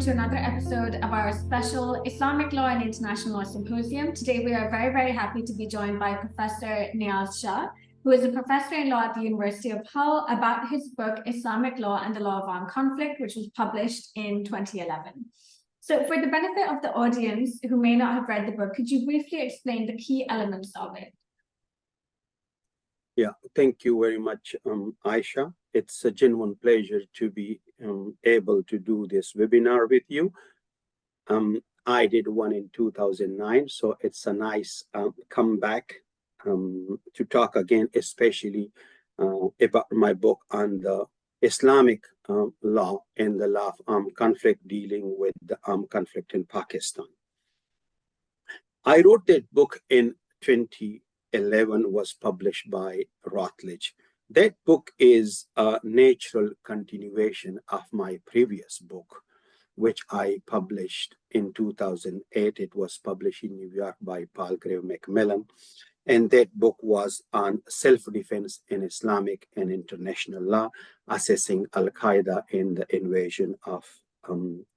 to another episode of our special Islamic Law and International Law Symposium. Today, we are very, very happy to be joined by Professor Niaz Shah, who is a professor in law at the University of Hull, about his book, Islamic Law and the Law of Armed Conflict, which was published in 2011. So for the benefit of the audience who may not have read the book, could you briefly explain the key elements of it? Yeah, thank you very much, Ayesha. It's a genuine pleasure to be able to do this webinar with you. I did one in 2009, so it's a nice comeback to talk again, especially about my book on the Islamic law and the law of armed conflict, dealing with the armed conflict in Pakistan. I wrote that book in 2011, was published by Routledge. That book is a natural continuation of my previous book, which I published in 2008. It was published in New York by Palgrave Macmillan. And that book was on self-defense in Islamic and international law, assessing Al-Qaeda in the invasion of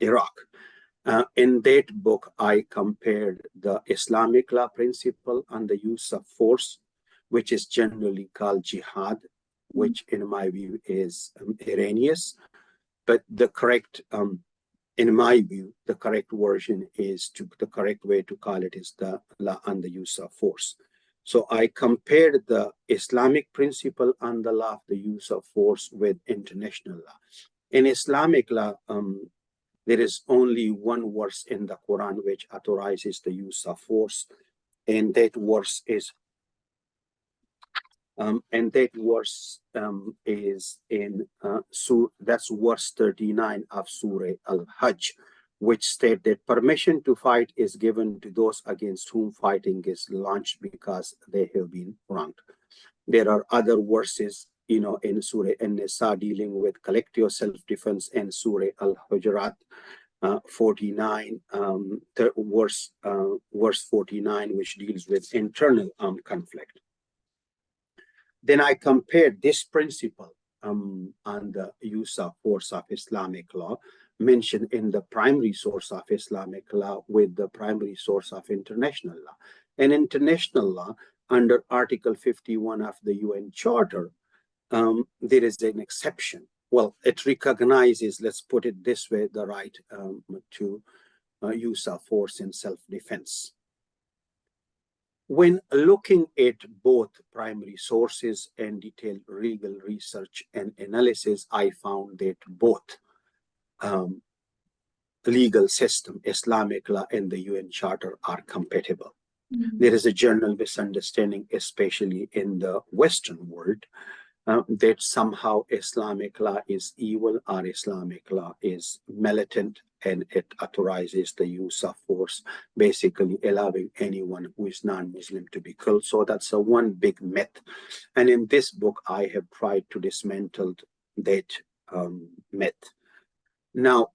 Iraq. In that book, I compared the Islamic law principle on the use of force, which is generally called jihad, which in my view is erroneous. But the correct, in my view, the correct version is the correct way to call it is the law on the use of force. So I compared the Islamic principle on the law of the use of force with international law. In Islamic law, there is only one verse in the Quran which authorizes the use of force, and that verse is in that's verse 39 of Surah Al-Hajj, which state that permission to fight is given to those against whom fighting is launched because they have been wronged. There are other verses, in Surah An-Nisa dealing with collective self-defense, and Surah Al-Hujurat 49, verse 49, which deals with internal armed conflict. Then I compared this principle on the use of force of Islamic law, mentioned in the primary source of Islamic law, with the primary source of international law. And international law, under Article 51 of the UN Charter, there is an exception. Well, it recognizes, let's put it this way, the right to use of force in self-defense. When looking at both primary sources and detailed legal research and analysis, I found that both legal system, Islamic law and the UN Charter, are compatible. Mm-hmm. There is a general misunderstanding, especially in the Western world, that somehow Islamic law is evil or Islamic law is militant, and it authorizes the use of force, basically allowing anyone who is non-Muslim to be killed. So that's a one big myth. And in this book, I have tried to dismantle that myth. Now,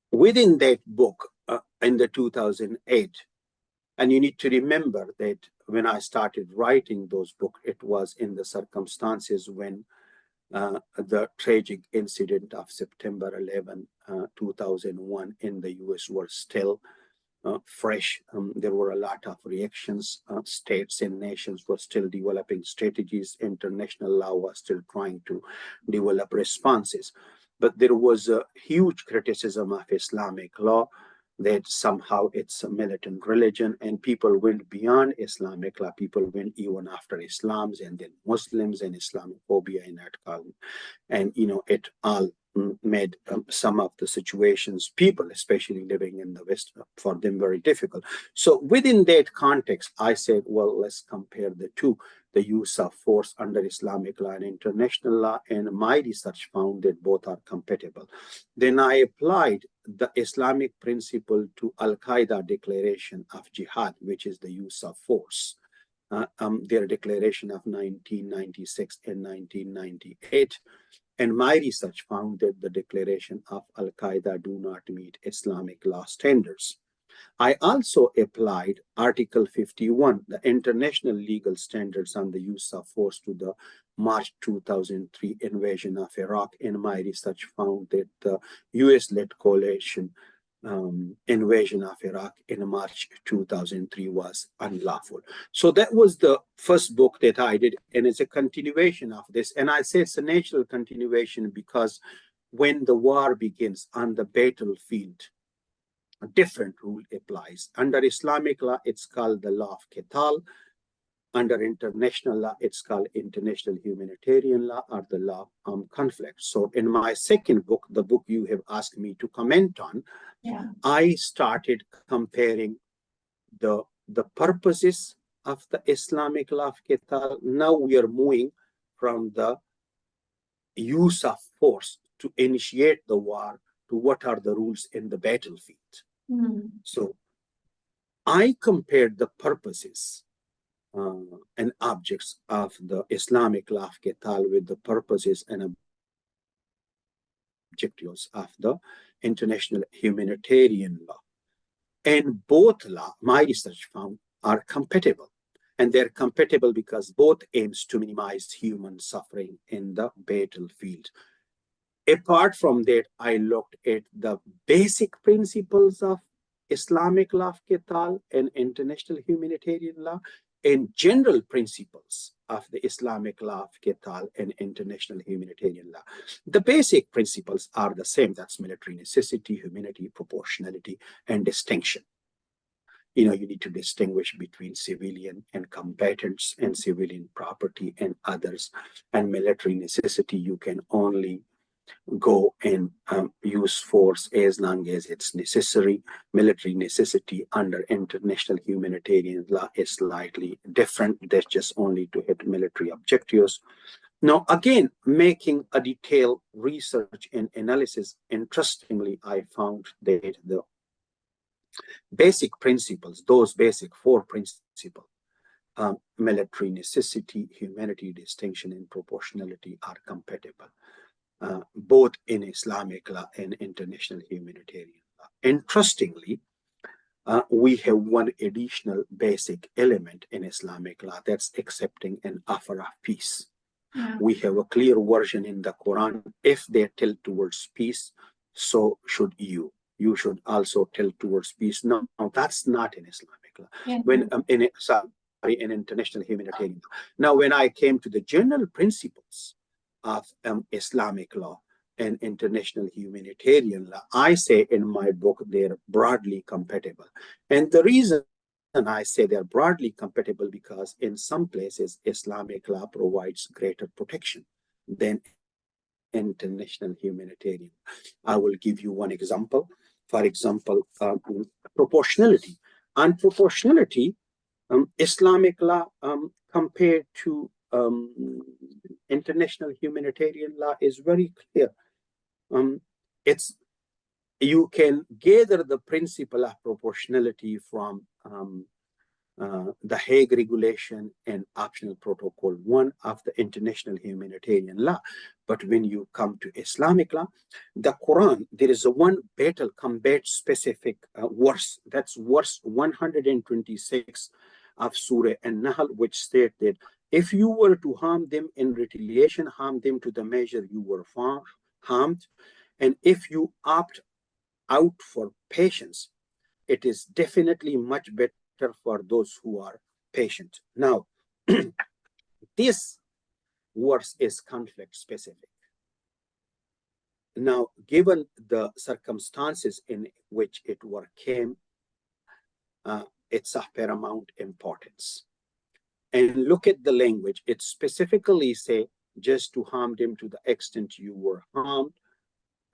within that book, in the 2008, and you need to remember that when I started writing those books, it was in the circumstances when the tragic incident of September 11, 2001 in the US were still fresh. There were a lot of reactions. States and nations were still developing strategies. International law was still trying to develop responses. But there was a huge criticism of Islamic law, that somehow it's a militant religion, and people went beyond Islamic law. People went even after Islams and then Muslims and Islamophobia in that column. And, it all made some of the situations, people, especially living in the West, for them very difficult. So within that context, I said, well, let's compare the two, the use of force under Islamic law and international law, and my research found that both are compatible. Then I applied the Islamic principle to Al-Qaeda declaration of jihad, which is the use of force. Their declaration of 1996 and 1998. And my research found that the declaration of Al-Qaeda do not meet Islamic law standards. I also applied Article 51, the International Legal Standards on the Use of Force, to the March 2003 invasion of Iraq. And my research found that the US-led coalition invasion of Iraq in March 2003 was unlawful. So that was the first book that I did, and it's a continuation of this. And I say it's a natural continuation because when the war begins on the battlefield, a different rule applies. Under Islamic law, it's called the law of Qital. Under international law, it's called international humanitarian law, or the law of conflict. So in my second book, the book you have asked me to comment on, I started comparing the purposes of the Islamic law of Qital. Now we are moving from the use of force to initiate the war to what are the rules in the battlefield. So I compared the purposes and objects of the Islamic law of Qital with the purposes and objectives of the international humanitarian law. And both law, my research found, are compatible. And they're compatible because both aims to minimize human suffering in the battlefield. Apart from that, I looked at the basic principles of Islamic law of Qital and international humanitarian law, and general principles of the Islamic law of Qital and international humanitarian law. The basic principles are the same. That's military necessity, humanity, proportionality, and distinction. You know, you need to distinguish between civilian and combatants and civilian property and others. And military necessity, you can only go and use force as long as it's necessary. Military necessity under international humanitarian law is slightly different. That's just only to hit military objectives. Now, again, making a detailed research and analysis, interestingly, I found that the basic principles, those basic four principles, military necessity, humanity, distinction, and proportionality, are compatible. Both in Islamic law and international humanitarian law. Interestingly, we have one additional basic element in Islamic law, that's accepting an offer of peace. We have a clear version in the Quran: if they tilt towards peace, so should you. You should also tilt towards peace. No, that's not in Islamic law. When in international humanitarian law. Now, when I came to the general principles of Islamic law and international humanitarian law, I say in my book they're broadly compatible. And the reason I say they're broadly compatible because in some places Islamic law provides greater protection than international humanitarian. I will give you one example. For example, proportionality. On proportionality, Islamic law compared to international humanitarian law is very clear. You can gather the principle of proportionality from the Hague Regulation and Optional Protocol 1 of the international humanitarian law. But when you come to Islamic law, the Quran, there is a one battle combat specific verse, that's verse 126 of Surah An-Nahl, which stated, if you were to harm them in retaliation, harm them to the measure you were harmed. And if you opt out for patience, it is definitely much better for those who are patient. Now, this verse is conflict specific. Now, given the circumstances in which it came, it's of paramount importance. And look at the language. It specifically say just to harm them to the extent you were harmed.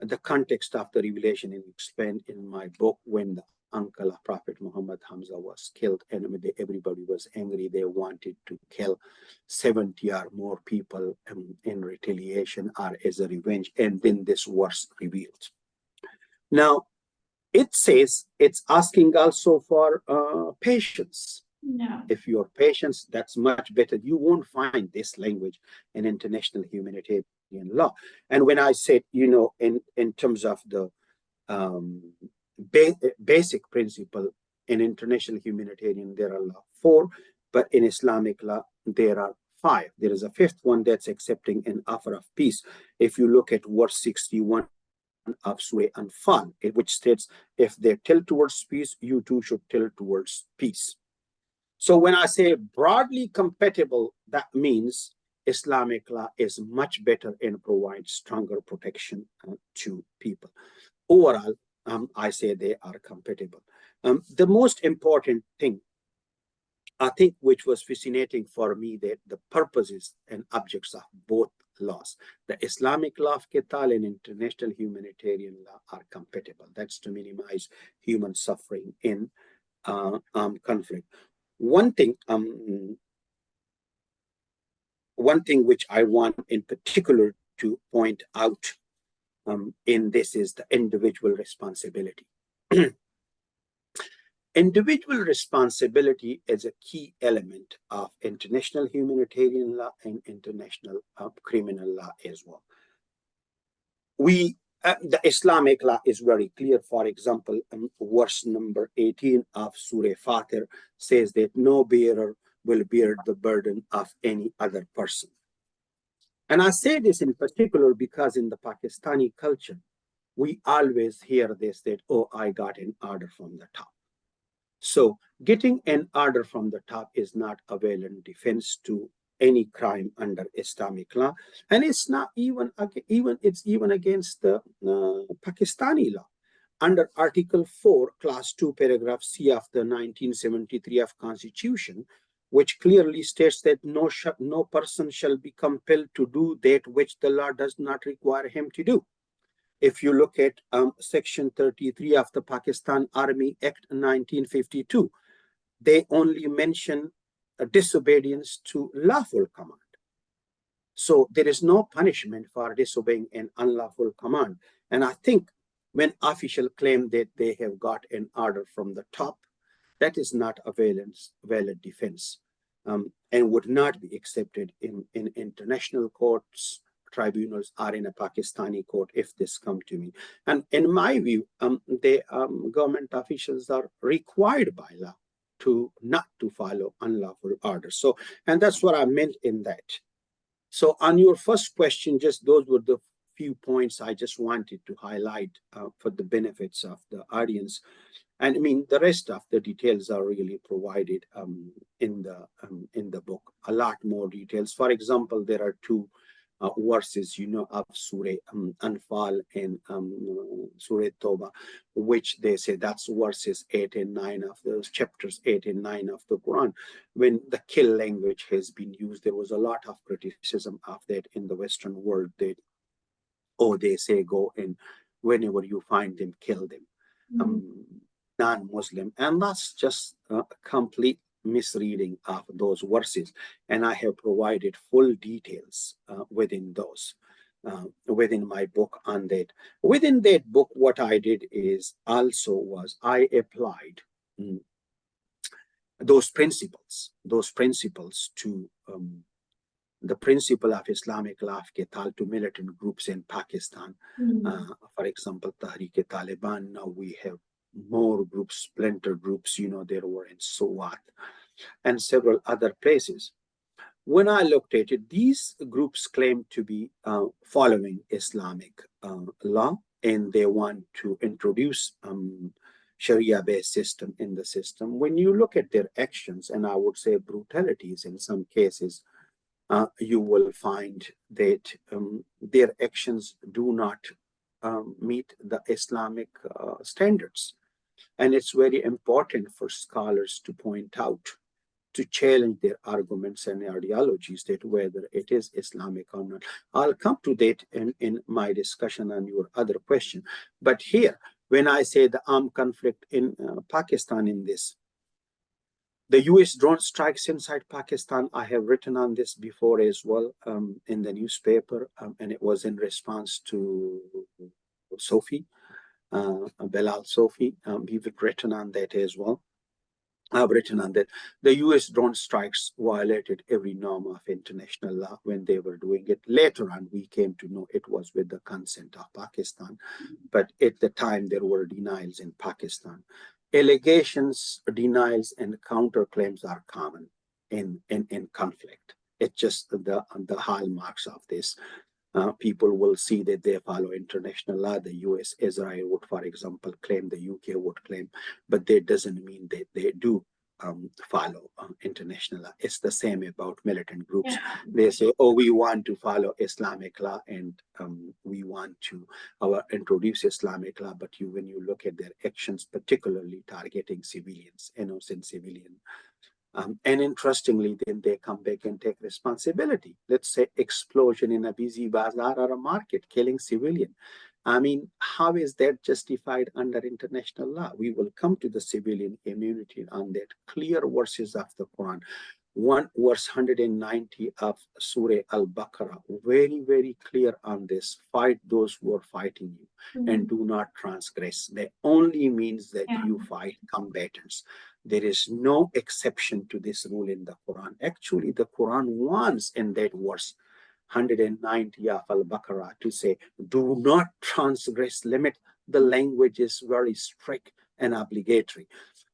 The context of the revelation is explained in my book when the uncle of Prophet Muhammad, Hamza, was killed, and everybody was angry. They wanted to kill 70 or more people in retaliation or as a revenge. And then this verse revealed. Now, it says it's asking also for patience. No. If you're patient, that's much better. You won't find this language in international humanitarian law. And when I said, you know, in terms of the basic principle In international humanitarian, there are 4, but in Islamic law, there are 5. There is a 5th one that's accepting an offer of peace. If you look at verse 61 of Surah Anfal, which states, if they tilt towards peace, you too should tilt towards peace. So when I say broadly compatible, that means Islamic law is much better and provides stronger protection to people. Overall, I say they are compatible. The most important thing, I think, which was fascinating for me, that the purposes and objects of both laws, the Islamic law of Qital and international humanitarian law, are compatible. That's to minimize human suffering in conflict. One thing which I want in particular to point out in this is the individual responsibility. Individual responsibility is a key element of international humanitarian law and international criminal law as well. The Islamic law is very clear. For example, verse number 18 of Surah Fatir says that no bearer will bear the burden of any other person. And I say this in particular because in the Pakistani culture, we always hear this, that, oh, I got an order from the top. So getting an order from the top is not a valid defense to any crime under Islamic law, and it's not even against the Pakistani law. Under Article 4, Class 2, Paragraph C of the 1973 of Constitution, which clearly states that no person shall be compelled to do that which the law does not require him to do. If you look at Section 33 of the Pakistan Army Act 1952, they only mention a disobedience to lawful command. So there is no punishment for disobeying an unlawful command. And I think when officials claim that they have got an order from the top, that is not a valid defense, and would not be accepted in international courts, tribunals, or in a Pakistani court if this come to me. And in my view, the government officials are required by law to not to follow unlawful orders. So, and that's what I meant in that. So on your first question, just those were the few points I just wanted to highlight for the benefits of the audience. And I mean, the rest of the details are really provided in the book. A lot more details. For example, there are 2 verses, of Surah Anfal and Surah Toba, which they say that's verses 8 and 9 of those chapters 8 and 9 of the Quran. When the kill language has been used, there was a lot of criticism of that in the Western world. That, oh, they say go and whenever you find them, kill them. Non-Muslim, and that's just a complete misreading of those verses, and I have provided full details within those within my book on that. Within that book, what I did is I applied those principles to the principle of Islamic law of Qital to militant groups in Pakistan. For example, Tehreek-e-Taliban. Now we have more groups, splinter groups, there were in Swat and several other places. When I looked at it, these groups claim to be following Islamic law, and they want to introduce Sharia-based system in the system. When you look at their actions, and I would say brutalities in some cases, you will find that their actions do not meet the Islamic standards. And it's very important for scholars to point out, to challenge their arguments and ideologies, that whether it is Islamic or not. I'll come to that in my discussion on your other question. But here, when I say the armed conflict in Pakistan in this, the US drone strikes inside Pakistan, I have written on this before as well in the newspaper, and it was in response to Sophie. Belal Sophie, we've written on that as well. I've written on that. The US drone strikes violated every norm of international law when they were doing it. Later on, we came to know it was with the consent of Pakistan. But at the time, there were denials in Pakistan. allegations, denials, and counterclaims are common in conflict. It's just the hallmarks of this. People will see that they follow international law. The US, Israel would, for example, claim, the UK would claim, but that doesn't mean that they do follow international law. It's the same about militant groups. Yeah. They say, oh, we want to follow Islamic law and we want to introduce Islamic law, but when you look at their actions, particularly targeting civilians, innocent civilians, and interestingly, then they come back and take responsibility. Let's say explosion in a busy bazaar or a market, killing civilian. I mean, how is that justified under international law? We will come to the civilian immunity on that. Clear verses of the Quran. One verse 190 of Surah Al-Baqarah, very, very clear on this. Fight those who are fighting you and do not transgress. That only means that you fight combatants. There is no exception to this rule in the Quran. Actually, the Quran wants in that verse 190 of Al-Baqarah to say, do not transgress limit. The language is very strict and obligatory.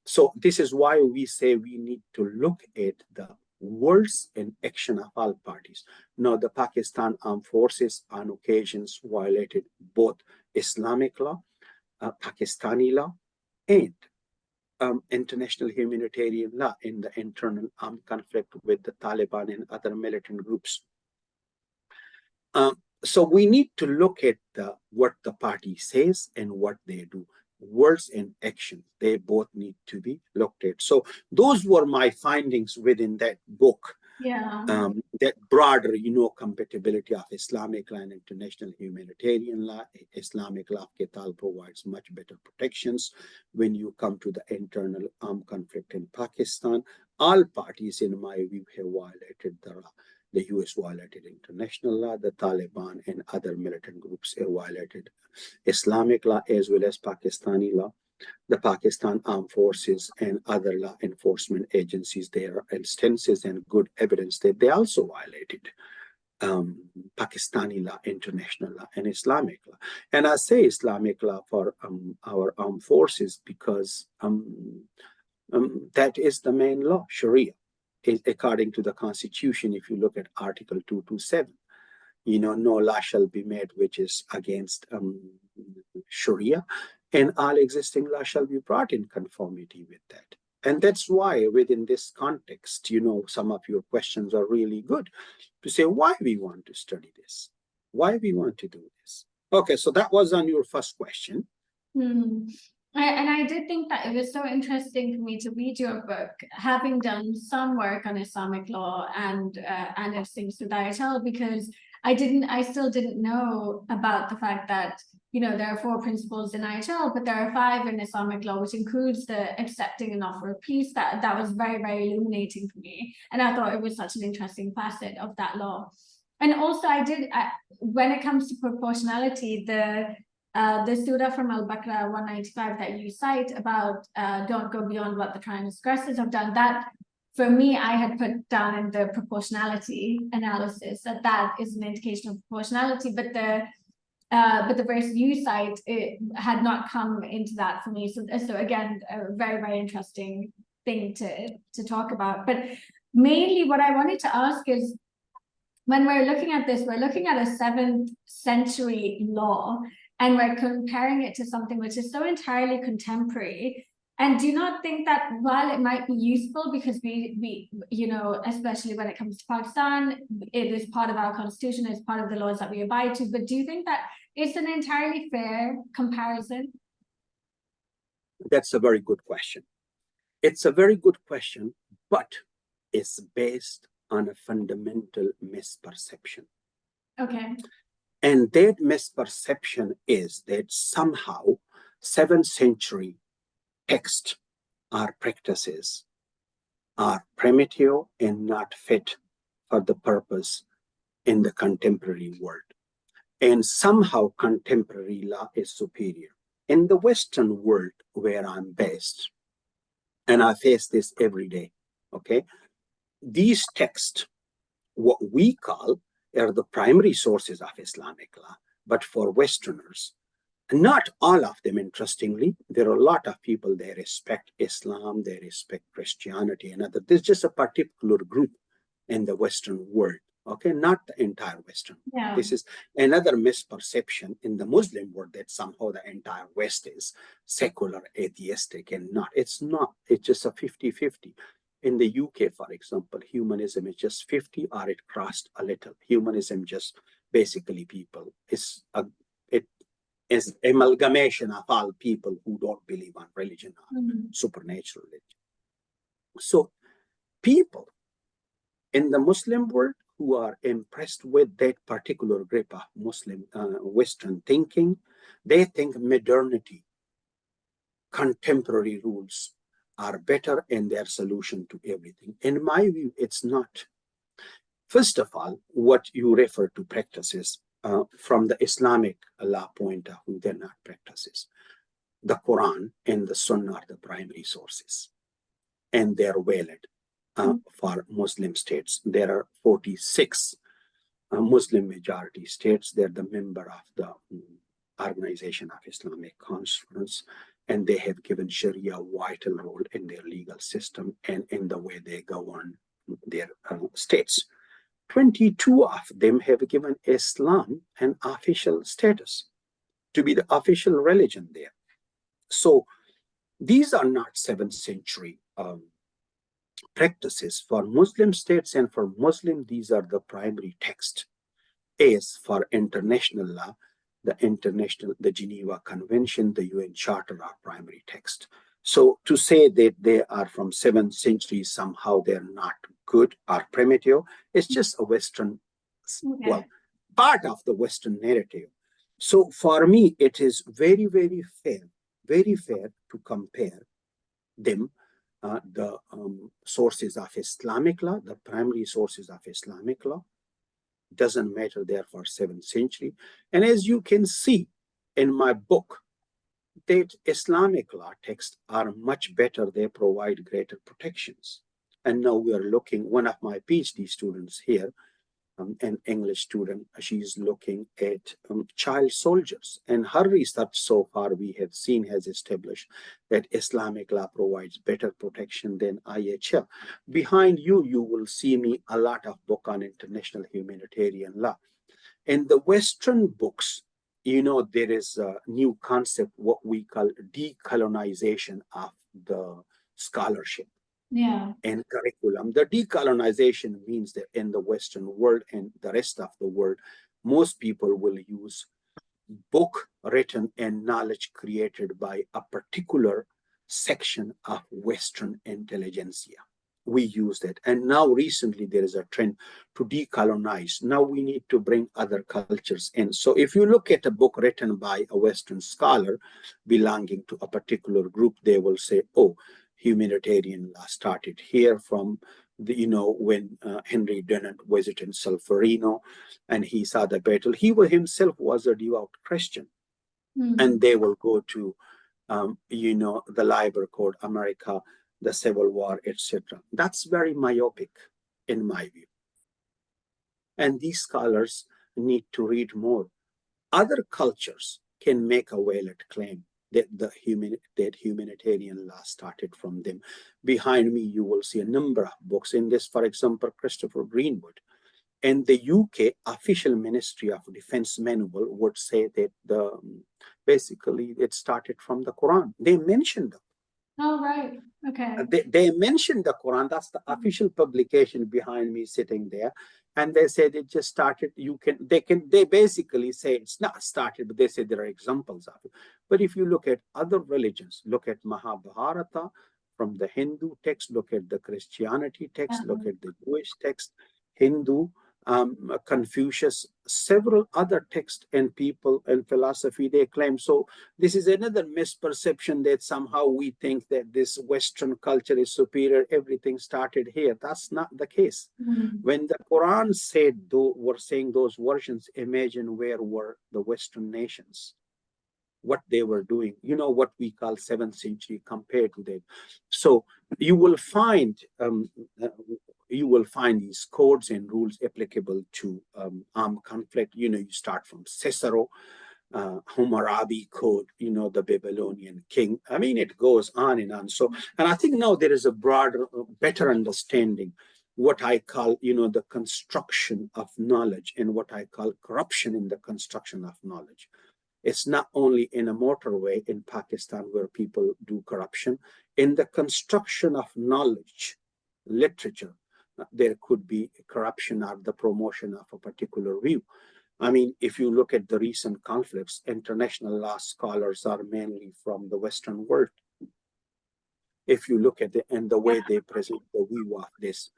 So this is why we say we need to look at the words and action of all parties. Now, the Pakistan Armed Forces on occasions violated both Islamic law, Pakistani law, and international humanitarian law in the internal armed conflict with the Taliban and other militant groups. So we need to look at what the party says and what they do. Words and actions, they both need to be looked at. So those were my findings within that book. Yeah. That broader, compatibility of Islamic law and international humanitarian law. Islamic law Ketal provides much better protections when you come to the internal armed conflict in Pakistan. All parties, in my view, have violated the law. The US violated international law, the Taliban and other militant groups have violated Islamic law as well as Pakistani law. The Pakistan Armed Forces and other law enforcement agencies, there are instances and good evidence that they also violated Pakistani law, international law, and Islamic law. And I say Islamic law for our armed forces because that is the main law, Sharia. According to the Constitution, if you look at Article 227, no law shall be made which is against Sharia, and all existing law shall be brought in conformity with that. And that's why within this context, some of your questions are really good to say why we want to study this, why we want to do this. Okay, so that was on your first question. And I did think that it was so interesting for me to read your book, having done some work on Islamic law and its things with Ayesha, because I still didn't know about the fact that, there are 4 principles in Ayesha, but there are 5 in Islamic law, which includes the accepting an offer of peace. That was very, very illuminating for me. And I thought it was such an interesting facet of that law. And also when it comes to proportionality, the surah from Al-Baqarah 195 that you cite about don't go beyond what the transgressors have done, that for me, I had put down in the proportionality analysis that is an indication of proportionality, but the verse you cite, it had not come into that for me. So again, a very, very interesting thing to talk about. But mainly what I wanted to ask is, when we're looking at this, we're looking at a 7th century law, and we're comparing it to something which is so entirely contemporary. And do you not think that while it might be useful, because we especially when it comes to Pakistan, it is part of our constitution, it's part of the laws that we abide to, but do you think that it's an entirely fair comparison? That's a very good question. It's a very good question, but it's based on a fundamental misperception. Okay. And that misperception is that somehow 7th century texts or practices are primitive and not fit for the purpose in the contemporary world. And somehow contemporary law is superior. In the Western world where I'm based, and I face this every day, okay? These texts, what we call, are the primary sources of Islamic law. But for Westerners, Not all of them, interestingly. There are a lot of people, they respect Islam, they respect Christianity and other. There's just a particular group in the Western world, okay, not the entire Western. Yeah. This is another misperception in the Muslim world, that somehow the entire West is secular, atheistic, and not. It's not. It's just a 50-50. In the UK, for example, humanism is just 50, or it crossed a little. Humanism just basically people it is amalgamation of all people who don't believe on religion or supernatural religion. So people in the Muslim world who are impressed with that particular group of Muslim Western thinking, they think modernity, contemporary rules are better in their solution to everything. In my view, it's not. First of all, what you refer to practices from the Islamic law point of view, they're not practices. The Quran and the Sunnah are the primary sources, and they're valid for Muslim states. There are 46 Muslim majority states. They're the member of the Organization of Islamic Conference, and they have given Sharia a vital role in their legal system and in the way they govern their states. 22 of them have given Islam an official status to be the official religion there. So these are not 7th century practices. For Muslim states and for Muslim, these are the primary text. As for international law, the Geneva Convention, the UN Charter are primary text. So to say that they are from 7th century, somehow they're not good or primitive, it's just a Western, well, part of the Western narrative. So for me, it is very, very fair to compare them, the sources of Islamic law, the primary sources of Islamic law. Doesn't matter there for 7th century. And as you can see in my book, that Islamic law texts are much better. They provide greater protections. And now we are looking, one of my PhD students here, an English student, she's looking at child soldiers. And her research so far we have seen has established that Islamic law provides better protection than Ayesha. Behind you, you will see me a lot of book on international humanitarian law. In the Western books, you know, there is a new concept, what we call decolonization of the scholarship. And curriculum. The decolonization means that in the Western world and the rest of the world, most people will use book written and knowledge created by a particular section of Western intelligentsia. We use that. And now recently there is a trend to decolonize. Now we need to bring other cultures in. So if you look at a book written by a Western scholar belonging to a particular group, they will say, oh, humanitarian law started here from the, you know, when Henry Dunant visited Solferino and he saw the battle. He himself was a devout Christian. And they will go to, you know, the Labor Code, America, the Civil War, etc. That's very myopic in my view. And these scholars need to read more. Other cultures can make a valid claim that that humanitarian law started from them. Behind me, you will see a number of books. In this, for example, Christopher Greenwood. And the UK official Ministry of Defense manual would say that basically it started from the Quran. They mentioned them. Oh, right. Okay. They mentioned the Quran. That's the official publication behind me sitting there. And they said it just started. They basically say it's not started, but they say there are examples of it. But if you look at other religions, look at Mahabharata from the Hindu text, look at the Christianity text, look at the Jewish text, Hindu, Confucius, several other texts and people and philosophy they claim. So this is another misperception that somehow we think that this Western culture is superior, everything started here. That's not the case. When the Quran said, were saying those versions, imagine where were the Western nations, what they were doing, you know, what we call 7th century compared to that. So you will find these codes and rules applicable to armed conflict. You know, you start from Cicero, Hammurabi Code, the Babylonian king. I mean, it goes on and on. So, and I think now there is a broader, better understanding what I call, the construction of knowledge and what I call corruption in the construction of knowledge. It's not only in a motorway in Pakistan where people do corruption. In the construction of knowledge, literature, there could be corruption or the promotion of a particular view. I mean, if you look at the recent conflicts, international law scholars are mainly from the Western world. If you look at the way they present the view of this,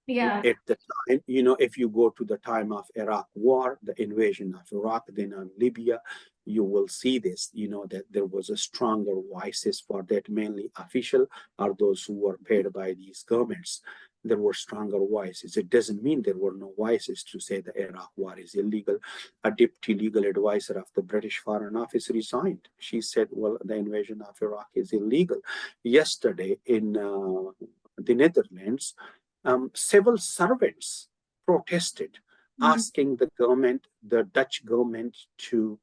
at the time, if you go to the time of Iraq war, the invasion of Iraq, then on Libya, you will see this, that there was a stronger voices for that, mainly official or those who were paid by these governments. There were stronger voices. It doesn't mean there were no voices to say the Iraq war is illegal. A deputy legal advisor of the British Foreign Office resigned. She said, well, the invasion of Iraq is illegal. Yesterday in the Netherlands, civil servants protested, asking the government, the Dutch government, to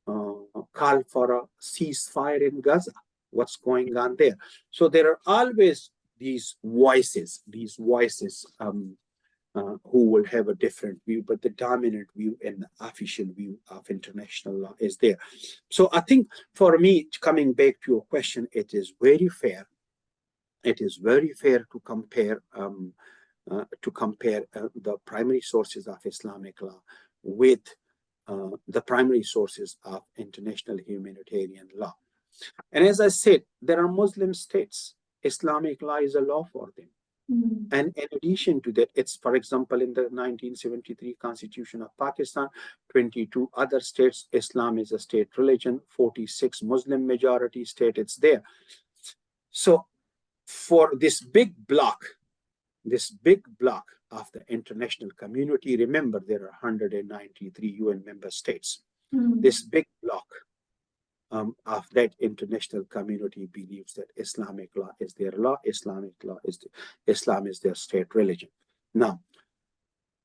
call for a ceasefire in Gaza. What's going on there? So there are always these voices who will have a different view, but the dominant view and the official view of international law is there. So I think for me, coming back to your question, it is very fair. It is very fair to compare the primary sources of Islamic law with the primary sources of international humanitarian law. And as I said, there are Muslim states. Islamic law is a law for them. And in addition to that, it's, for example, in the 1973 Constitution of Pakistan, 22 other states, Islam is a state religion, 46 Muslim majority state, it's there. So for this big block of the international community, remember there are 193 UN member states. This big block of that international community believes that Islamic law is their law, Islam is their state religion. Now,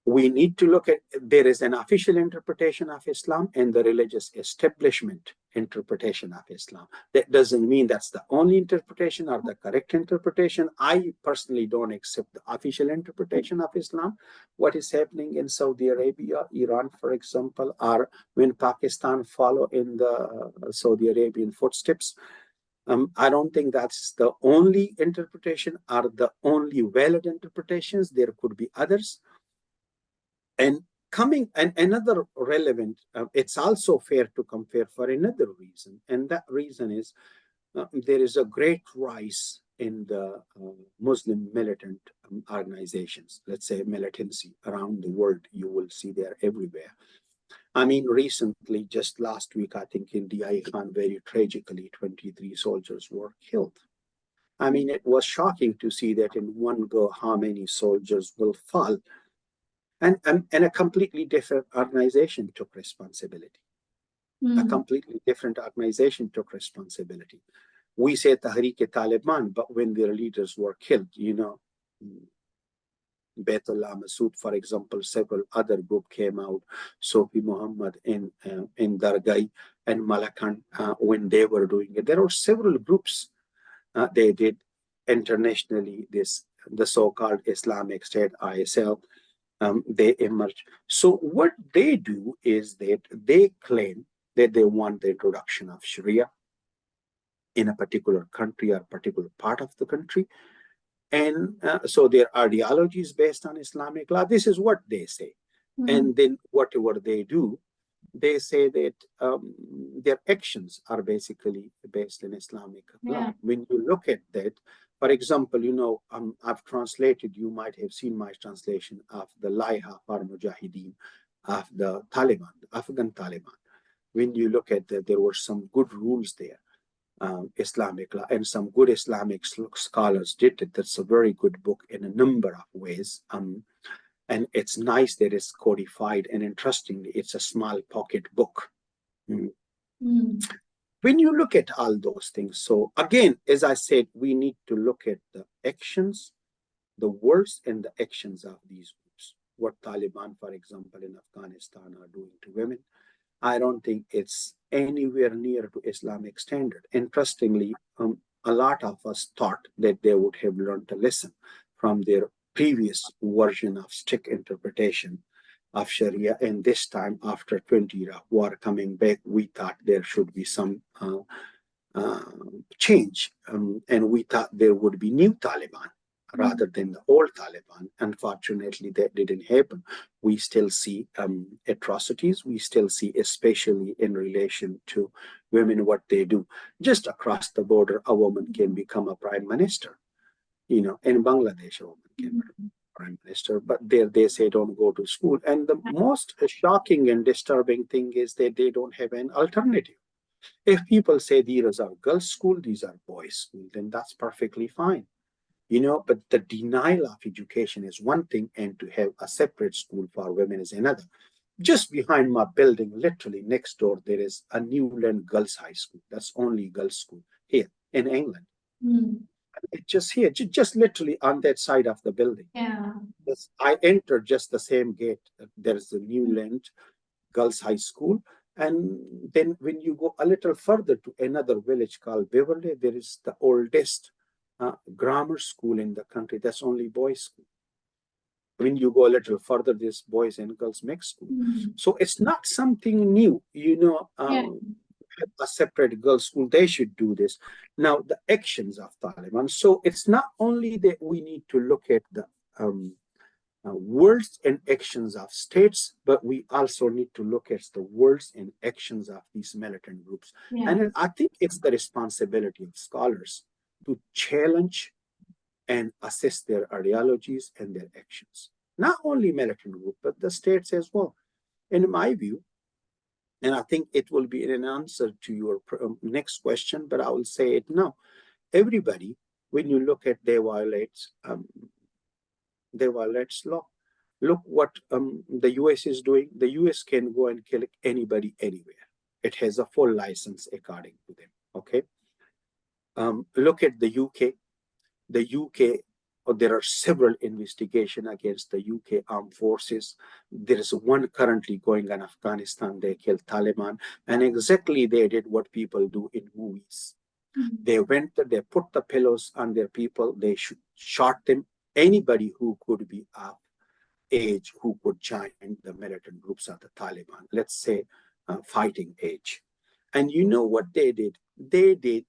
we need to look at, there is an official interpretation of Islam and the religious establishment interpretation of Islam. That doesn't mean that's the only interpretation or the correct interpretation. I personally don't accept the official interpretation of Islam. What is happening in Saudi Arabia, Iran, for example, or when Pakistan follow in the Saudi Arabian footsteps, I don't think that's the only interpretation or the only valid interpretations. There could be others. And another relevant, it's also fair to compare for another reason. And that reason is there is a great rise in the Muslim militant organizations, let's say militancy around the world. You will see there everywhere. I mean, recently, just last week, I think in the Ayesha, very tragically, 23 soldiers were killed. I mean, it was shocking to see that in one go, how many soldiers will fall. And a completely different organization took responsibility. A completely different organization took responsibility. We say Tahrik-e-Taliban, but when their leaders were killed, Baitullah Masood, for example, several other groups came out, Sofi Muhammad in Dargai and Malakan, when they were doing it. There were several groups they did internationally, the so-called Islamic State, ISL, they emerge. So what they do is that they claim that they want the introduction of Sharia in a particular country or particular part of the country. And so their ideology is based on Islamic law. This is what they say. And then whatever they do, they say that their actions are basically based in Islamic law. When you look at that, for example, I've translated, you might have seen my translation of the Laiha for Mujahideen of the Taliban, the Afghan Taliban. When you look at that, there were some good rules there, Islamic law, and some good Islamic scholars did it. That's a very good book in a number of ways. And it's nice that it's codified, and interestingly, it's a small pocket book. When you look at all those things, so again, as I said, we need to look at the actions, the words and the actions of these groups. What Taliban, for example, in Afghanistan are doing to women, I don't think it's anywhere near to Islamic standard. Interestingly, a lot of us thought that they would have learned a lesson from their previous version of strict interpretation of Sharia. And this time, after 20 years of war coming back, we thought there should be some uh, change. And we thought there would be new Taliban rather than the old Taliban. Unfortunately, that didn't happen. We still see atrocities. We still see, especially in relation to women, what they do. Just across the border, a woman can become a prime minister. In Bangladesh, a woman can become prime minister, but there they say don't go to school. And the most shocking and disturbing thing is that they don't have an alternative. If people say these are girls' school, these are boys' school, then that's perfectly fine. But the denial of education is one thing, and to have a separate school for women is another. Just behind my building, literally next door, there is a Newland Girls High School. That's only girls' school here in England. It's just here, just literally on that side of the building. Yeah. I entered just the same gate. There's the Newland Girls High School. And then when you go a little further to another village called Beverly, there is the oldest grammar school in the country. That's only boys' school. When you go a little further, there's boys and girls mixed school. So it's not something new, a separate girls' school, they should do this. Now, the actions of Taliban. So it's not only that we need to look at the words and actions of states, but we also need to look at the words and actions of these militant groups. And I think it's the responsibility of scholars to challenge and assess their ideologies and their actions. Not only militant groups, but the states as well. In my view, and I think it will be an answer to your next question, but I will say it now. Everybody, when you look at they violate law. Look what the US is doing. The US can go and kill anybody anywhere. It has a full license according to them. Okay. Look at the UK. The UK, there are several investigations against the UK armed forces. There is one currently going on Afghanistan. They killed Taliban, and exactly they did what people do in movies. They went there, they put the pillows on their people, they shot them. Anybody who could be of age who could join the militant groups of the Taliban, let's say fighting age. And you know what they did? They did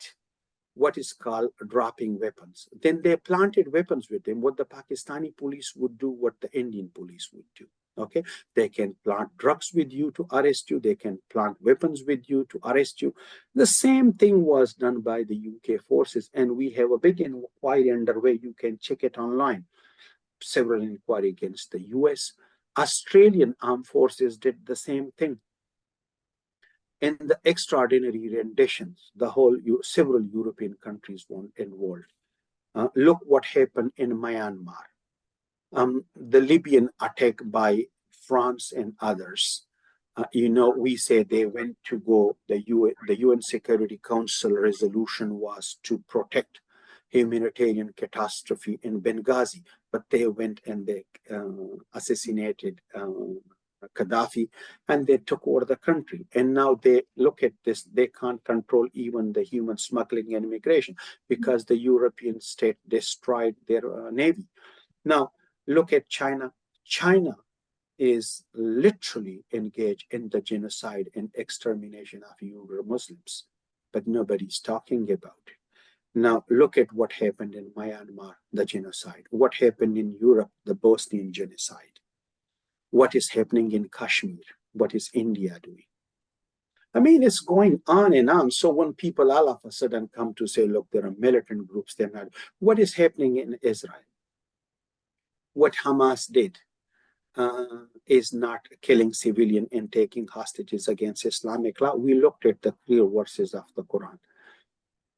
what is called dropping weapons. Then they planted weapons with them, what the Pakistani police would do, what the Indian police would do. Okay, they can plant drugs with you to arrest you. They can plant weapons with you to arrest you. The same thing was done by the UK forces, and we have a big inquiry underway. You can check it online. Several inquiry against the US. Australian armed forces did the same thing. In the extraordinary renditions, several European countries were involved. Look what happened in Myanmar. The Libyan attack by France and others. We say they went to go, the UN Security Council resolution was to protect humanitarian catastrophe in Benghazi, but they went and they assassinated Gaddafi, and they took over the country. And now they look at this, they can't control even the human smuggling and immigration because the European state destroyed their navy. Now, look at China. China is literally engaged in the genocide and extermination of Uyghur Muslims, but nobody's talking about it. Now, look at what happened in Myanmar, the genocide. What happened in Europe, the Bosnian genocide. What is happening in Kashmir? What is India doing? I mean, it's going on and on. So when people all of a sudden come to say, look, there are militant groups, they're not. What is happening in Israel? What Hamas did is not killing civilians and taking hostages against Islamic law. We looked at the clear verses of the Quran.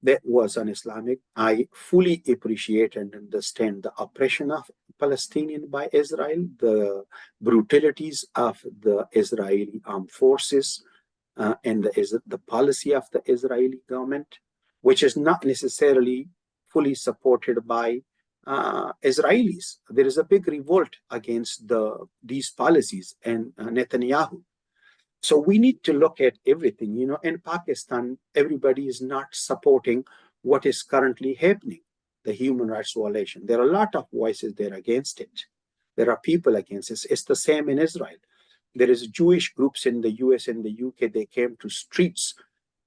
That was un-Islamic. I fully appreciate and understand the oppression of Palestinians by Israel, the brutalities of the Israeli armed forces, and the policy of the Israeli government, which is not necessarily fully supported by Israelis. There is a big revolt against these policies and Netanyahu. So we need to look at everything. In Pakistan, everybody is not supporting what is currently happening, the human rights violation. There are a lot of voices there against it. There are people against it. It's the same in Israel. There is Jewish groups in the US and the UK. They came to streets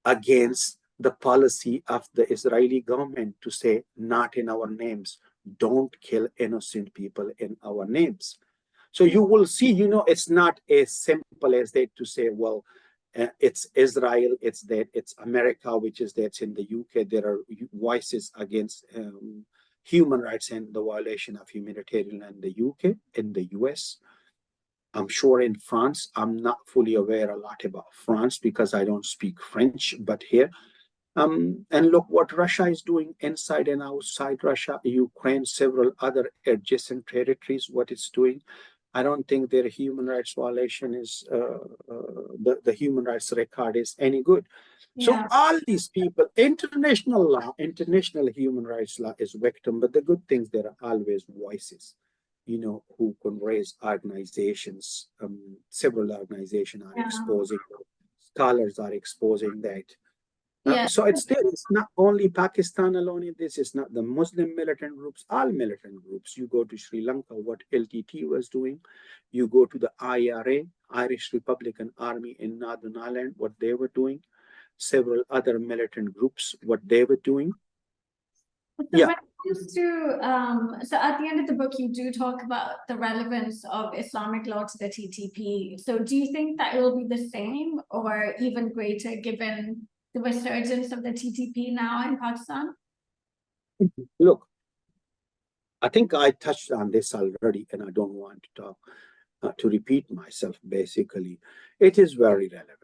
against the policy of the Israeli government to say, not in our names. Don't kill innocent people in our names. So you will see, it's not as simple as that to say, well, it's Israel, it's that, it's America, which is that's in the UK. There are voices against human rights and the violation of humanitarian in the UK, in the US. I'm sure in France, I'm not fully aware a lot about France because I don't speak French, but here. And look what Russia is doing inside and outside Russia, Ukraine, several other adjacent territories, what it's doing. I don't think their human rights violation is, the human rights record is any good. So all these people, international law, international human rights law is victim, but the good things, there are always voices, who can raise organizations. Several organizations are exposing, scholars are exposing that. So it's there. It's not only Pakistan alone in this. It's not the Muslim militant groups, all militant groups. You go to Sri Lanka, what LTT was doing. You go to the IRA, Irish Republican Army in Northern Ireland, what they were doing. Several other militant groups, what they were doing. So when it comes to, so at the end of the book, you do talk about the relevance of Islamic law to the TTP. So do you think that it will be the same or even greater given the resurgence of the TTP now in Pakistan? Look, I think I touched on this already, and I don't want to talk, to repeat myself, basically. It is very relevant.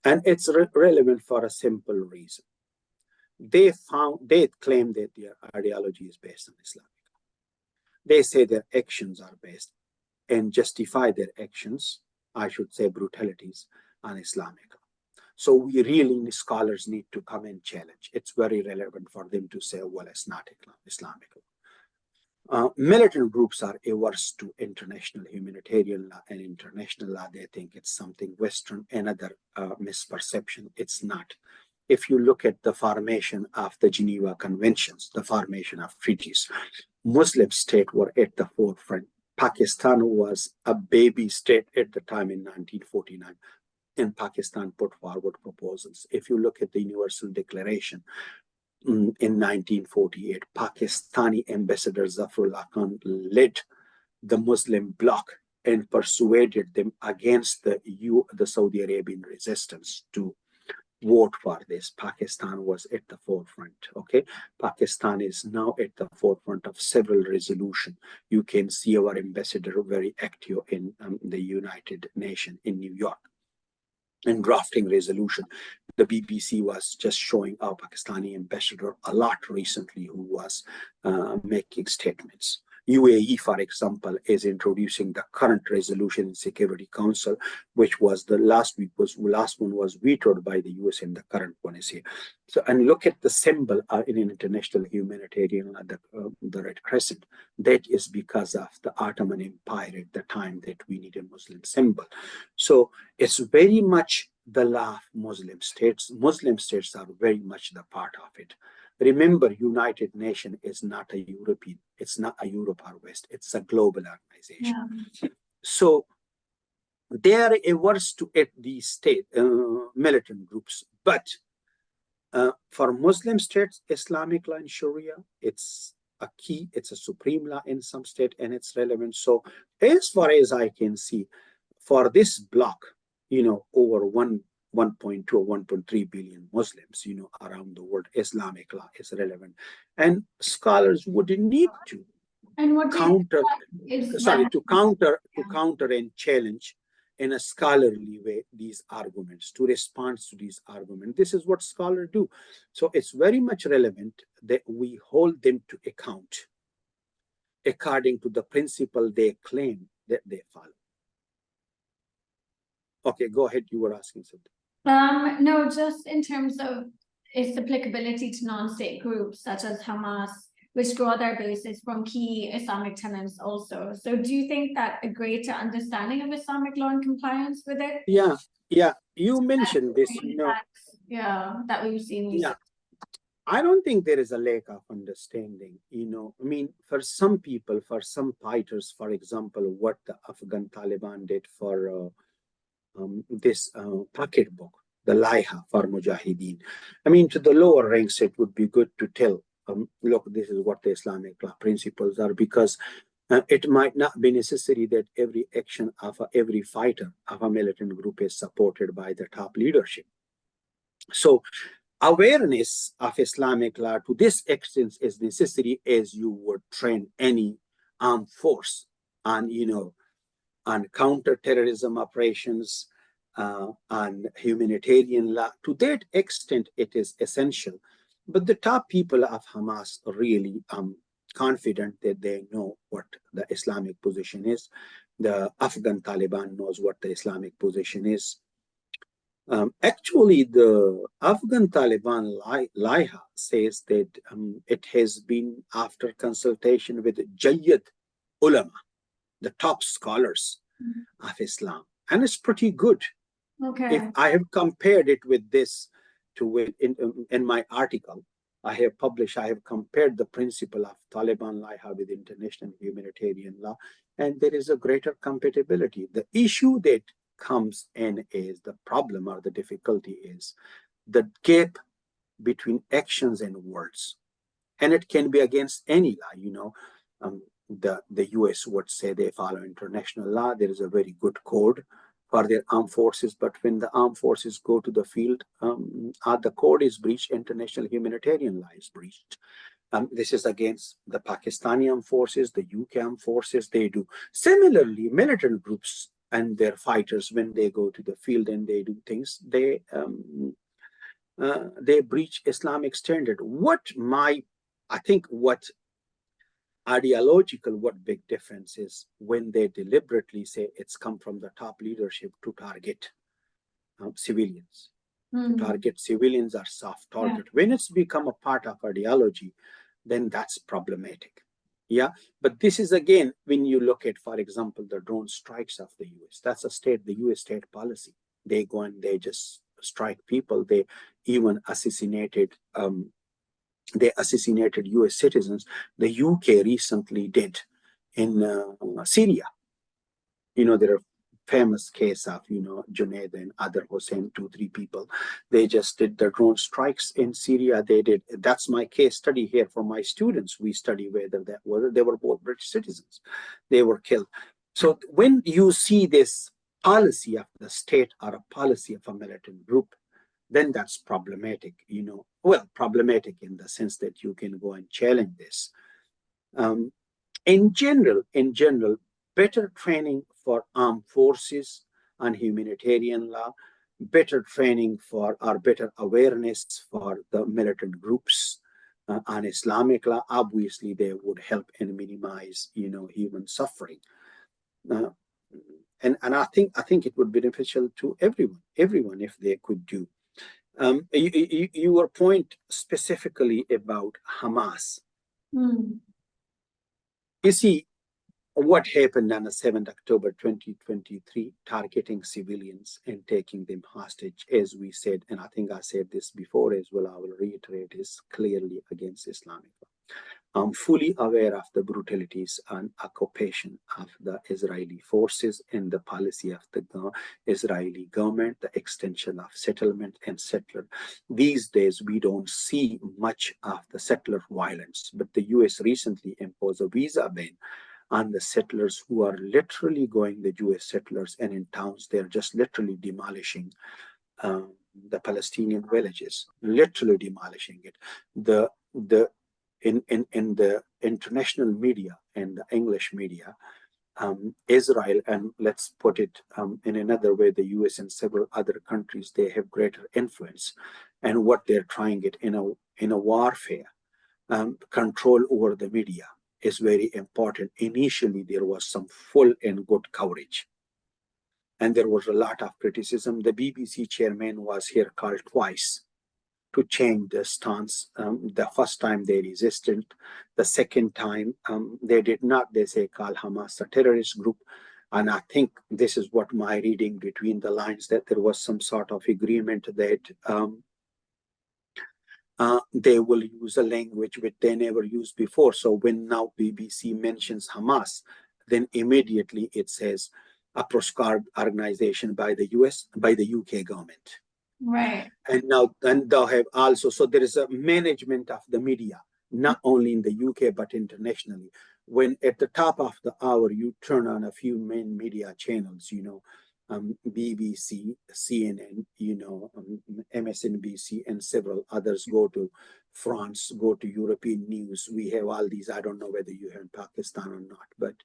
And it's relevant for a simple reason. They claim that their ideology is based on Islamic law. They say their actions are based and justify their actions, I should say brutalities, on Islamic law. So we really, scholars need to come and challenge. It's very relevant for them to say, well, it's not Islamic law. Militant groups are averse to international humanitarian law and international law. They think it's something Western, another misperception. It's not. If you look at the formation of the Geneva Conventions, the formation of treaties, Muslim states were at the forefront. Pakistan was a baby state at the time in 1949, and Pakistan put forward proposals. If you look at the Universal Declaration in 1948, Pakistani Ambassador Zafrullah Khan led the Muslim bloc and persuaded them against the Saudi Arabian resistance to vote for this. Pakistan was at the forefront. Okay, Pakistan is now at the forefront of several resolutions. You can see our ambassador very active in the United Nations in New York in drafting resolution. The BBC was just showing our Pakistani ambassador a lot recently, who was making statements. UAE, for example, is introducing the current resolution in Security Council, which was the last one was vetoed by the US, and the current one is here. So, and look at the symbol in an international humanitarian, the Red Crescent. That is because of the Ottoman Empire at the time that we need a Muslim symbol. So it's very much the law of Muslim states. Muslim states are very much the part of it. Remember, United Nations is not a European, it's not a Europe or West, it's a global organization. So they are averse to it, these state militant groups. But for Muslim states, Islamic law and Sharia, it's a key, it's a supreme law in some state, and it's relevant. So as far as I can see, for this block, over 1.2 or 1.3 billion Muslims, around the world, Islamic law is relevant. And scholars would need to counter and challenge in a scholarly way these arguments, to respond to these arguments. This is what scholars do. So it's very much relevant that we hold them to account according to the principle they claim that they follow. Okay, go ahead. You were asking something. No, just in terms of its applicability to non-state groups such as Hamas which draw their basis from key Islamic tenets also. So do you think that a greater understanding of Islamic law and compliance with it? Yeah, you mentioned this, that we've seen recently. I don't think there is a lack of understanding, I mean, for some people, for some fighters, for example, what the Afghan Taliban did for this pocketbook, the Laiha for Mujahideen. I mean, to the lower ranks, it would be good to tell, look, this is what the Islamic law principles are, because it might not be necessary that every action of every fighter of a militant group is supported by the top leadership. So awareness of Islamic law to this extent is necessary as you would train any armed force on, on counter-terrorism operations, on humanitarian law. To that extent, it is essential. But the top people of Hamas are really confident that they know what the Islamic position is. The Afghan Taliban knows what the Islamic position is. Actually, the Afghan Taliban Laiha says that it has been after consultation with Jayyid ulama, the top scholars of Islam, and it's pretty good. Okay. If I have compared it with this in my article, I have compared the principle of Taliban Laiha with international humanitarian law, and there is a greater compatibility. The issue that comes in is the problem, or the difficulty is the gap between actions and words. And it can be against any law, the US would say they follow international law. There is a very good code for their armed forces, but when the armed forces go to the field, the code is breached, international humanitarian law is breached. This is against the Pakistani armed forces, the UK armed forces, they do. Similarly, militant groups and their fighters, when they go to the field and they do things, they breach Islamic standard. I think what big difference is when they deliberately say it's come from the top leadership to target civilians. To target civilians are soft target. Yeah. When it's become a part of ideology, then that's problematic. Yeah, but this is again, when you look at, for example, the drone strikes of the US, that's the US state policy. They go and they just strike people. They even assassinated US citizens. The UK recently did in Syria. There are famous case of, Junaid and other Hussein, 2-3 people. They just did the drone strikes in Syria. That's my case study here for my students. We study whether they were both British citizens. They were killed. So when you see this policy of the state or a policy of a militant group, then that's problematic, problematic in the sense that you can go and challenge this. In general, better training for armed forces on humanitarian law, better training better awareness for the militant groups on Islamic law, obviously they would help and minimize, human suffering. And I think it would be beneficial to everyone if they could do. Your point specifically about Hamas. You see, what happened on the 7th October 2023, targeting civilians and taking them hostage, as we said, and I think I said this before as well, I will reiterate, is clearly against Islamic law. I'm fully aware of the brutalities and occupation of the Israeli forces and the policy of the Israeli government, the extension of settlement and settler. These days, we don't see much of the settler violence, but the US recently imposed a visa ban on the settlers who are literally going, the Jewish settlers, and in towns, they're just literally demolishing the Palestinian villages, literally demolishing it. In the international media and the English media, Israel, and let's put it in another way, the US and several other countries, they have greater influence, and what they're trying it in a warfare, control over the media is very important. Initially, there was some full and good coverage, and there was a lot of criticism. The BBC chairman was here called twice to change the stance. The first time they resisted. The second time they did not. They say call Hamas a terrorist group. And I think this is what my reading between the lines, that there was some sort of agreement that they will use a language which they never used before. So when now BBC mentions Hamas, then immediately it says a proscribed organization by the UK government. Right. And they'll have also, so there is a management of the media, not only in the UK, but internationally. When at the top of the hour, you turn on a few main media channels, BBC, CNN, MSNBC, and several others, go to France, go to European news. We have all these. I don't know whether you have in Pakistan or not, but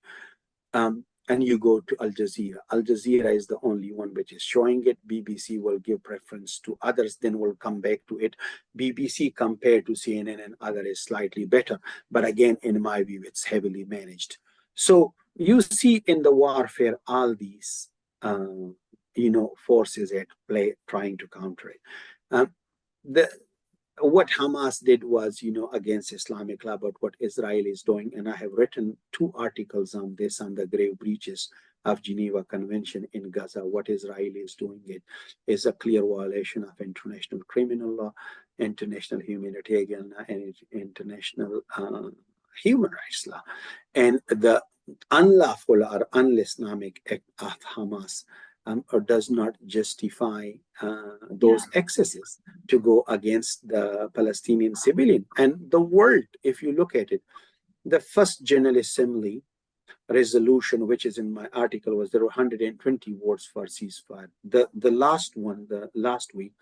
and you go to Al Jazeera. Al Jazeera is the only one which is showing it. BBC will give preference to others, then we'll come back to it. BBC compared to CNN and other is slightly better. But again, in my view, it's heavily managed. So you see in the warfare, all these, forces at play trying to counter it. What Hamas did was, against Islamic law, but what Israel is doing, and I have written 2 articles on this, on the grave breaches of Geneva Convention in Gaza. What Israel is doing is a clear violation of international criminal law, international humanitarian law, and international human rights law. And the unlawful or un-Islamic act of Hamas or does not justify those excesses to go against the Palestinian civilian. And the world, if you look at it, the first General Assembly resolution, which is in my article, was there were 120 votes for ceasefire. The last one, the last week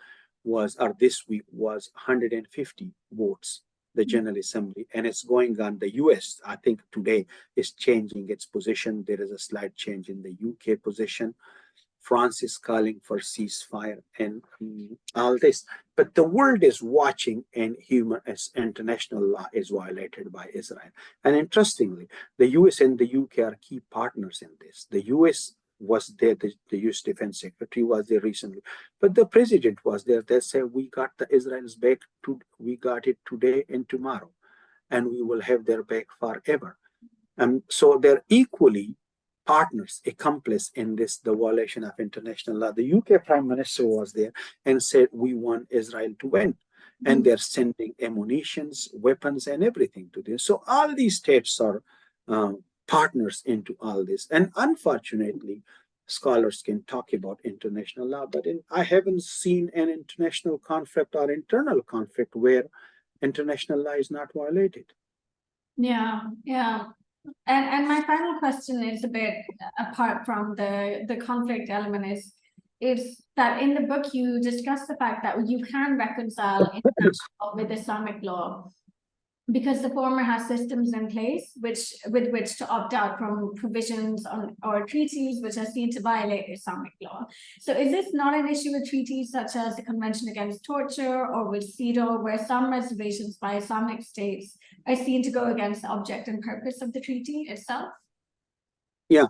was, or this week was 150 votes, the General Assembly, and it's going on. The US, I think today, is changing its position. There is a slight change in the UK position. France is calling for ceasefire and all this. But the world is watching, and international law is violated by Israel. And interestingly, the US and the UK are key partners in this. The US was there, the US Defense Secretary was there recently, but the president was there. They said, we got the Israel's back, we got it today and tomorrow, and we will have their back forever. So they're equally partners, accomplice in this, the violation of international law. The UK Prime Minister was there and said, we want Israel to win. And they're sending ammunitions, weapons, and everything to this. So all these states are partners into all this. And unfortunately, scholars can talk about international law, but I haven't seen an international conflict or internal conflict where international law is not violated. Yeah. And my final question is a bit apart from the conflict element, is that in the book you discuss the fact that you can reconcile international law with Islamic law because the former has systems in place with which to opt out from provisions or treaties which are seen to violate Islamic law. So is this not an issue with treaties such as the Convention Against Torture or with CEDAW, where some reservations by Islamic states are seen to go against the object and purpose of the treaty itself? Yeah,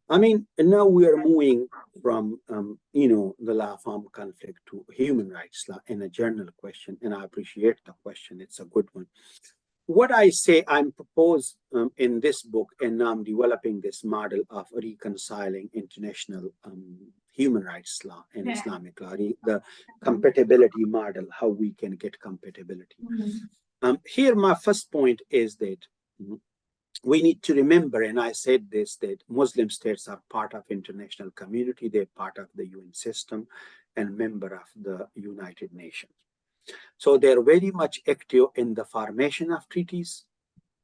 I mean, now we are moving from, the law of armed conflict to human rights law in a general question, and I appreciate the question. It's a good one. What I say, I'm proposed in this book, and now I'm developing this model of reconciling international human rights law and Islamic law, the compatibility model, how we can get compatibility. Here, my first point is that we need to remember, and I said this, that Muslim states are part of international community, they're part of the UN system and member of the United Nations. So they're very much active in the formation of treaties,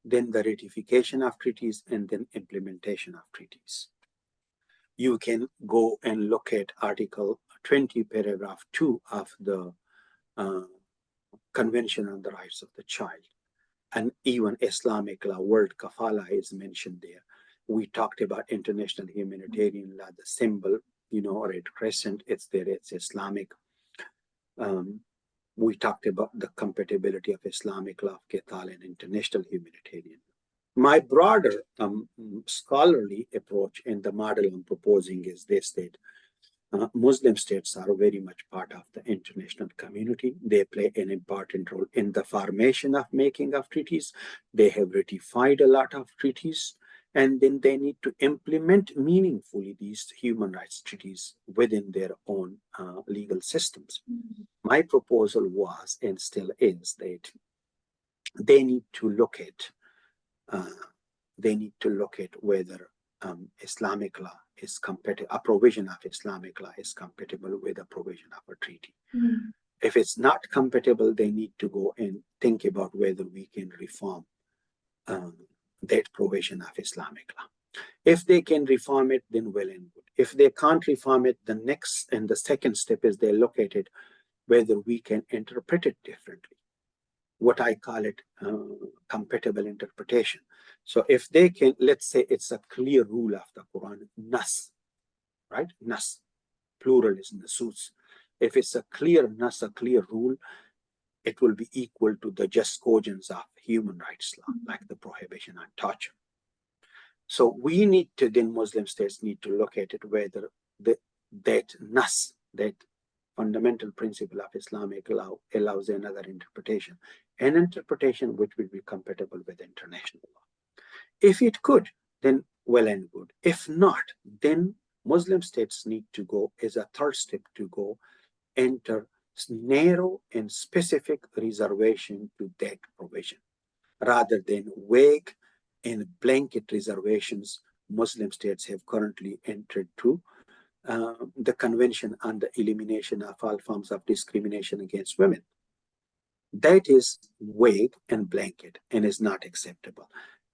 then the ratification of treaties, and then implementation of treaties. You can go and look at Article 20, paragraph 2 of the Convention on the Rights of the Child. And even Islamic law, World Kafala is mentioned there. We talked about international humanitarian law, the symbol, red crescent, it's there, it's Islamic. We talked about the compatibility of Islamic law, Qital, and international humanitarian. My broader scholarly approach and the model I'm proposing is this, that Muslim states are very much part of the international community. They play an important role in the formation of making of treaties. They have ratified a lot of treaties, and then they need to implement meaningfully these human rights treaties within their own legal systems. My proposal was, and still is, that they need to look at whether Islamic law is compatible, a provision of Islamic law is compatible with a provision of a treaty. If it's not compatible, they need to go and think about whether we can reform that provision of Islamic law. If they can reform it, then well and good. If they can't reform it, the next and the second step is they look at it whether we can interpret it differently. What I call it compatible interpretation. So if they can, let's say it's a clear rule of the Quran, nas, right? Nas, plural is nasus. If it's a clear nas, a clear rule, it will be equal to the just cogence of human rights law, like the prohibition on torture. So we need to, then Muslim states need to look at it whether that nas, that fundamental principle of Islamic law, allows another interpretation, an interpretation which will be compatible with international law. If it could, then well and good. If not, then Muslim states need to go, as a third step, to go enter narrow and specific reservation to that provision, rather than vague and blanket reservations Muslim states have currently entered to the Convention on the Elimination of All Forms of Discrimination Against Women. That is vague and blanket and is not acceptable.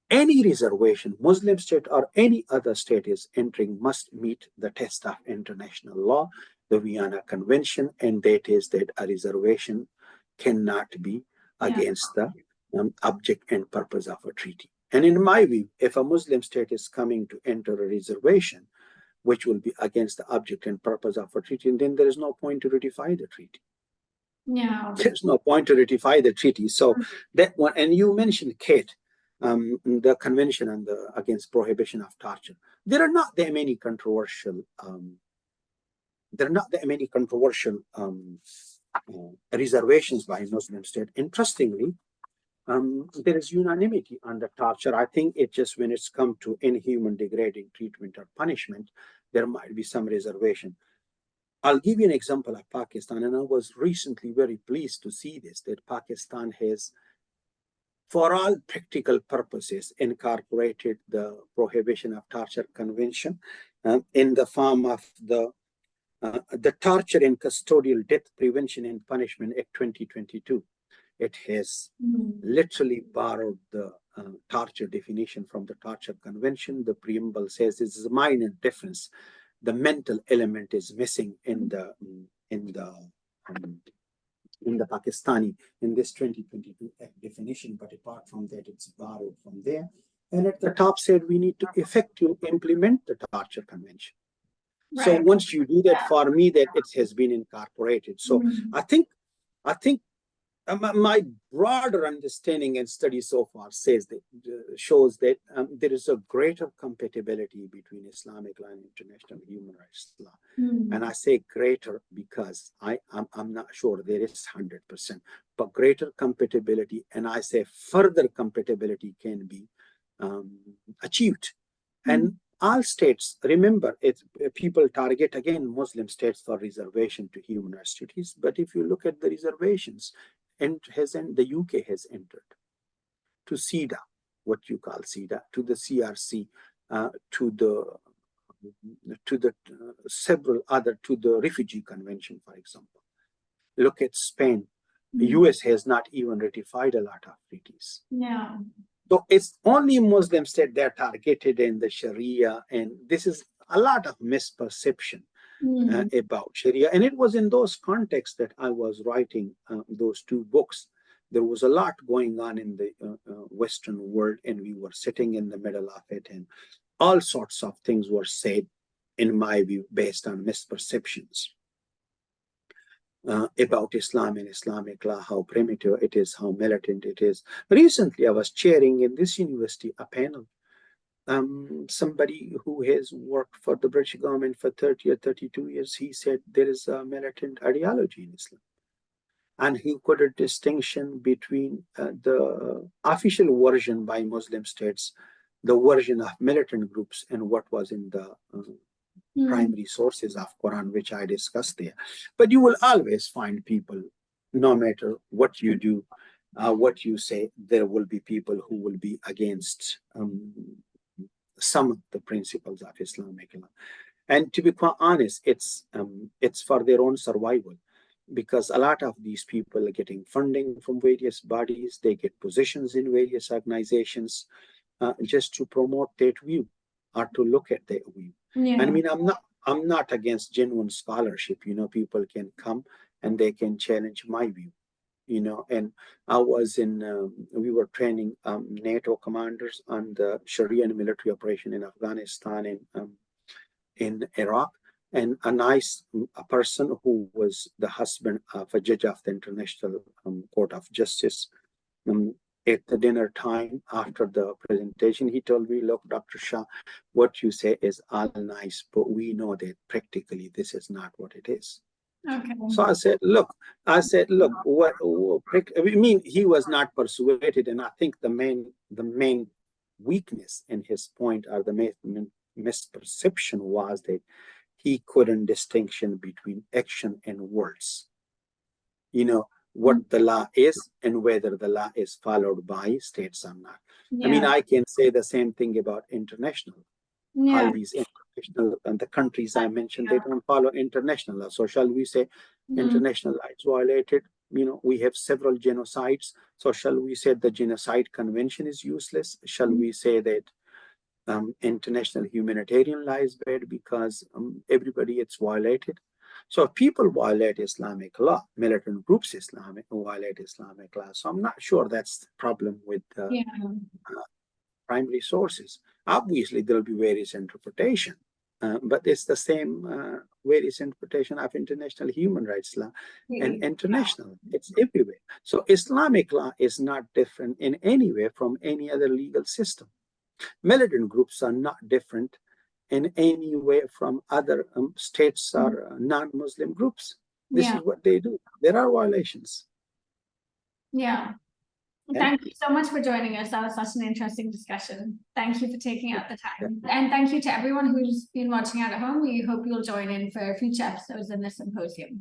Any reservation Muslim state or any other state is entering must meet the test of international law, the Vienna Convention, and that is that a reservation cannot be against the object and purpose of a treaty. And in my view, if a Muslim state is coming to enter a reservation which will be against the object and purpose of a treaty, and then there is no point to ratify the treaty. There's no point to ratify the treaty. So that one, and you mentioned, Kate, the Convention on the Against Prohibition of Torture. There are not that many controversial reservations by Muslim state. Interestingly, there is unanimity on the torture. I think it just, when it's come to inhuman, degrading treatment or punishment, there might be some reservation. I'll give you an example of Pakistan, and I was recently very pleased to see this, that Pakistan has, for all practical purposes, incorporated the Prohibition of Torture Convention in the form of the Torture and Custodial Death Prevention and Punishment Act 2022. It has literally borrowed the torture definition from the Torture Convention. The preamble says this is a minor difference. The mental element is missing in the Pakistani, in this 2022 Act definition, but apart from that, it's borrowed from there. And at the top said we need to effectively implement the Torture Convention. Right. So once you do that, for me, that it has been incorporated. So I think my broader understanding and study so far says that shows that there is a greater compatibility between Islamic law and international human rights law. And I say greater because I'm not sure there is 100%, but greater compatibility, and I say further compatibility can be achieved. And all states, remember, people target again Muslim states for reservation to human rights treaties, but if you look at the reservations, and the UK has entered to CEDA, what you call CEDA, to the CRC, to the several other, to the Refugee Convention, for example. Look at Spain. The US has not even ratified a lot of treaties. Yeah. So it's only Muslim state they're targeted in the Sharia, and this is a lot of misperception about Sharia. And it was in those contexts that I was writing those two books. There was a lot going on in the Western world, and we were sitting in the middle of it, and all sorts of things were said, in my view, based on misperceptions about Islam and Islamic law, how primitive it is, how militant it is. Recently, I was chairing in this university a panel somebody who has worked for the British government for 30 or 32 years, he said there is a militant ideology in Islam. And he put a distinction between the official version by Muslim states, the version of militant groups, and what was in the primary sources of Quran, which I discussed there. But you will always find people, no matter what you do, what you say, there will be people who will be against some of the principles of Islamic law. And to be quite honest, it's for their own survival, because a lot of these people are getting funding from various bodies, they get positions in various organizations just to promote that view or to look at their view. Yeah. I mean, I'm not against genuine scholarship. You know, people can come and they can challenge my view. You know, and I was we were training NATO commanders on the Sharia and military operation in Afghanistan and in Iraq. And a person who was the husband of a judge of the International Court of Justice, at the dinner time after the presentation, he told me, look, Dr. Shah, what you say is all nice, but we know that practically this is not what it is. Okay. So I said, look, what I mean, he was not persuaded. And I think the main weakness in his point, or the main misperception, was that he couldn't distinction between action and words. You know, what the law is and whether the law is followed by states or not. Yeah. I mean, I can say the same thing about international. Yeah. All these international and the countries I mentioned, they don't follow international law. So shall we say international law is violated? You know, we have several genocides. So shall we say the genocide convention is useless? Shall we say that international humanitarian law is bad because everybody it's violated? So people violate Islamic law, militant groups violate Islamic law. So I'm not sure that's the problem with primary sources. Obviously, there'll be various interpretation, but it's the same various interpretation of international human rights law and international. It's everywhere. So Islamic law is not different in any way from any other legal system. Militant groups are not different in any way from other states or non-Muslim groups. This is what they do. There are violations. Yeah. Thank you so much for joining us. That was such an interesting discussion. Thank you for taking out the time. And thank you to everyone who's been watching at home. We hope you'll join in for future episodes in the symposium.